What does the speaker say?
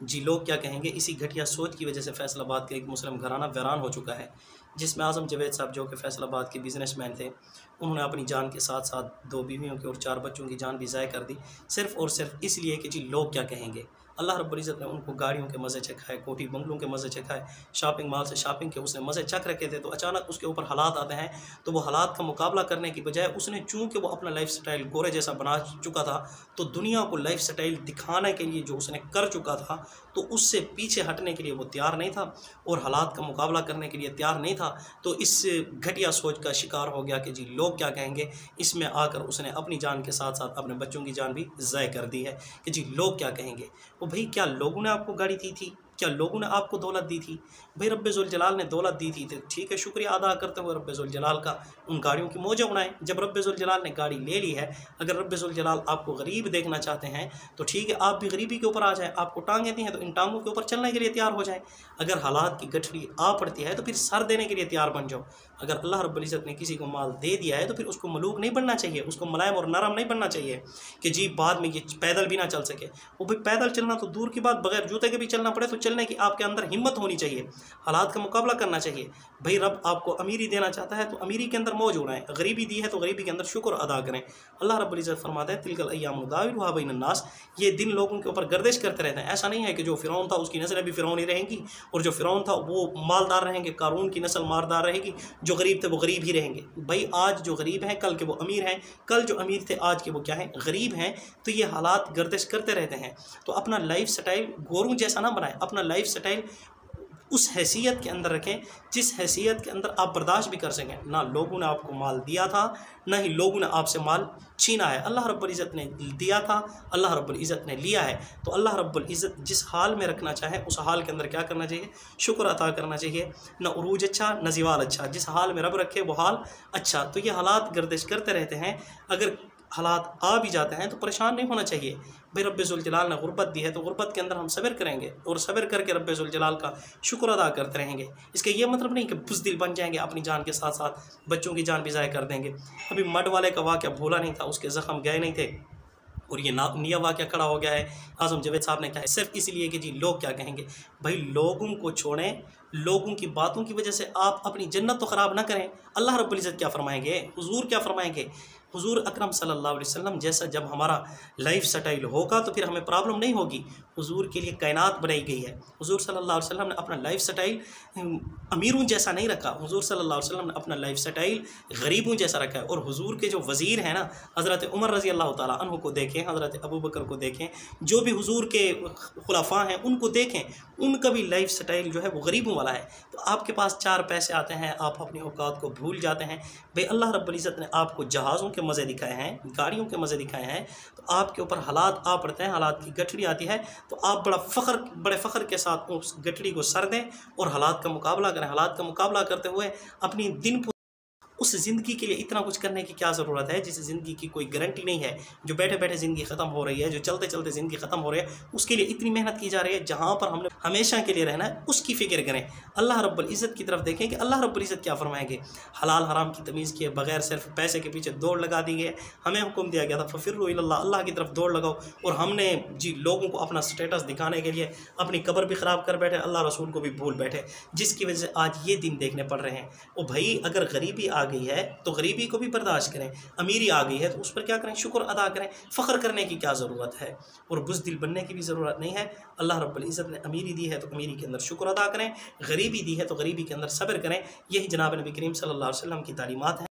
جی لوگ کیا کہیں گے، اسی گھٹیا سوچ کی وجہ سے فیصل آباد کا ایک مسلم گھرانہ ویران ہو چکا ہے، جس میں اعظم جاوید صاحب جو کہ فیصل آباد کے بزنس مین تھے، انہوں نے اپنی جان کے ساتھ ساتھ 2 بیویوں کی اور 4 بچوں کی جان بھی ضائع کر دی، صرف اور صرف اس لیے کہ جی لوگ کیا کہیں گے۔ اللہ رب العزت نے ان کو گاڑیوں کے مزے چکھائے، کوٹھی بنگلوں کے مزے چکھائے، شاپنگ مال سے شاپنگ کے اس نے مزے چکھ رکھے تھے، تو اچانک اس کے اوپر حالات آتے ہیں، تو وہ حالات کا مقابلہ کرنے کی بجائے اس نے چونکہ وہ اپنا لائف سٹائل گورے جیسا بنا چکا تھا، تو دنیا کو لائف سٹائل دکھانے کے لیے جو اس نے کر چکا تھا، تو اس سے پیچھے ہٹنے کے لیے وہ تیار نہیں تھا اور حالات کا مقابلہ کرنے کے لیے تیار نہیں تھا، تو اس گھٹیا سوچ کا شکار ہو گیا کہ جی لوگ کیا کہیں گے۔ اس میں آ کر اس نے اپنی جان کے ساتھ ساتھ اپنے بچوں کی جان بھی ضائع کر دی ہے کہ جی لوگ کیا کہیں گے۔ وہ بھئی کیا لوگوں نے آپ کو گاڑی دی تھی؟ کیا لوگوں نے آپ کو دولت دی تھی؟ بھئی رب ذوالجلال نے دولت دی تھی، تو ٹھیک ہے، شکریہ ادا کرتے ہوئے رب ذوالجلال کا ان گاڑیوں کی موجیں اڑائیں۔ جب رب ذوالجلال نے گاڑی لے لی ہے، اگر رب ذوالجلال آپ کو غریب دیکھنا چاہتے ہیں تو ٹھیک ہے، آپ بھی غریبی کے اوپر آ جائیں، آپ کو ٹانگیں دی ہیں تو ان ٹانگوں کے اوپر چلنے کے لیے تیار ہو جائیں۔ اگر حالات کی گٹھڑی آ پڑتی ہے تو پھر سر دینے کے لیے تیار بن جاؤ۔ اگر اللہ رب العزت نے کسی کو مال دے دیا ہے تو پھر اس کو ملوک نہیں بننا چاہیے، اس کو ملائم اور نرم نہیں بننا چاہیے کہ جی بعد میں یہ پیدل بھی نہ چل سکے۔ وہ بھئی پیدل چلنا تو دور کی بات، بغیر جوتے کے بھی چلنا پڑے تو چلنے کی آپ کے اندر ہمت ہونی چاہیے، حالات کا مقابلہ کرنا چاہیے۔ بھئی رب آپ کو امیری دینا چاہتا ہے تو امیری کے اندر موج اڑائیں، غریبی دی ہے تو غریبی کے اندر شکر ادا کریں۔ اللہ رب العزت فرماتا ہے تلک الایام نداولها بین الناس، یہ دن لوگوں کے اوپر گردش کرتے رہتے ہیں۔ ایسا نہیں ہے کہ جو فرعون تھا اس کی نسلیں بھی فرعون ہی رہیں گی، اور جو فرعون تھا وہ مالدار رہیں گے، قارون کی نسل مالدار رہے گی، جو غریب تھے وہ غریب ہی رہیں گے۔ بھئی آج جو غریب ہیں کل کے وہ امیر ہیں، کل جو امیر تھے آج کے وہ کیا ہیں، غریب ہیں۔ تو یہ حالات گردش کرتے رہتے ہیں، تو اپنا لائف سٹائل گوروں جیسا نہ بنائیں، اپنا لائف سٹائل اس حیثیت کے اندر رکھیں جس حیثیت کے اندر آپ برداشت بھی کر سکیں۔ نہ لوگوں نے آپ کو مال دیا تھا، نہ ہی لوگوں نے آپ سے مال چھینا ہے۔ اللہ رب العزت نے دیا تھا، اللہ رب العزت نے لیا ہے، تو اللہ رب العزت جس حال میں رکھنا چاہے اس حال کے اندر کیا کرنا چاہیے، شکر عطا کرنا چاہیے۔ نہ عروج اچھا نہ زوال اچھا، جس حال میں رب رکھے وہ حال اچھا۔ تو یہ حالات گردش کرتے رہتے ہیں، اگر حالات آ بھی جاتے ہیں تو پریشان نہیں ہونا چاہیے۔ بھئی رب ذوالجلال نے غربت دی ہے تو غربت کے اندر ہم صبر کریں گے اور صبر کر کے رب ذوالجلال کا شکر ادا کرتے رہیں گے۔ اس کا یہ مطلب نہیں کہ بزدل بن جائیں گے، اپنی جان کے ساتھ ساتھ بچوں کی جان بھی ضائع کر دیں گے۔ ابھی مڈ والے کا واقعہ بھولا نہیں تھا، اس کے زخم گئے نہیں تھے، اور یہ نیا واقعہ کھڑا ہو گیا ہے۔ اعظم جاوید صاحب نے کہا ہے صرف اس لیے کہ جی لوگ کیا کہیں گے۔ بھائی لوگوں کو چھوڑیں، لوگوں کی باتوں کی وجہ سے آپ اپنی جنت تو خراب نہ کریں۔ اللہ رب العزت کیا فرمائیں گے، حضور کیا فرمائیں گے، حضور اکرم صلی اللہ علیہ وسلم جیسا جب ہمارا لائف سٹائل ہوگا تو پھر ہمیں پرابلم نہیں ہوگی۔ حضور کے لیے کائنات بنائی گئی ہے۔ حضور صلی اللہ علیہ وسلم نے اپنا لائف سٹائل امیروں جیسا نہیں رکھا، حضور صلی اللہ علیہ وسلم نے اپنا لائف سٹائل غریبوں جیسا رکھا ہے۔ اور حضور کے جو وزیر ہیں نا، حضرت عمر رضی اللہ تعالیٰ عنہ کو دیکھیں، حضرت ابوبکر کو دیکھیں، جو بھی حضور کے خلفاء ہیں ان کو دیکھیں، ان کا بھی لائف سٹائل جو ہے وہ غریبوں والا ہے۔ تو آپ کے پاس 4 پیسے آتے ہیں، آپ اپنی اوقات کو بھول جاتے ہیں۔ بھئی اللہ رب العزت نے آپ کو جہازوں کے مزے دکھائے ہیں، گاڑیوں کے مزے دکھائے ہیں، تو آپ کے اوپر حالات آ پڑتے ہیں، حالات کی گٹھڑی آتی ہے، تو آپ بڑے فخر کے ساتھ اس گٹھڑی کو سر دیں اور حالات کا مقابلہ کریں۔ حالات کا مقابلہ کرتے ہوئے اپنی دن اس زندگی کے لیے اتنا کچھ کرنے کی کیا ضرورت ہے جس زندگی کی کوئی گارنٹی نہیں ہے، جو بیٹھے بیٹھے زندگی ختم ہو رہی ہے، جو چلتے چلتے زندگی ختم ہو رہی ہے، اس کے لیے اتنی محنت کی جا رہی ہے جہاں پر ہم نے ہمیشہ کے لیے رہنا ہے اس کی فکر کریں۔ اللہ رب العزت کی طرف دیکھیں کہ اللہ رب العزت کیا فرمائیں گے۔ حلال حرام کی تمیز کیے بغیر صرف پیسے کے پیچھے دوڑ لگا دی گئی ہے۔ ہمیں حکم دیا گیا تھا ففروا الی اللہ، اللہ کی طرف دوڑ لگاؤ، اور ہم نے جی لوگوں کو اپنا سٹیٹس دکھانے کے لیے اپنی قبر بھی خراب کر بیٹھے، اللہ رسول کو بھی بھول بیٹھے، جس کی وجہ سے آج یہ دن دیکھنے پڑ رہے ہیں۔ او بھائی اگر غریبی آ گئی ہے تو غریبی کو بھی برداشت کریں، امیری آ گئی ہے تو اس پر کیا کریں، شکر ادا کریں۔ فخر کرنے کی کیا ضرورت ہے اور بزدل بننے کی بھی ضرورت نہیں ہے۔ اللہ رب العزت نے امیری دی ہے تو امیری کے اندر شکر ادا کریں، غریبی دی ہے تو غریبی کے اندر صبر کریں۔ یہی جناب نبی کریم صلی اللہ علیہ وسلم کی تعلیمات ہیں۔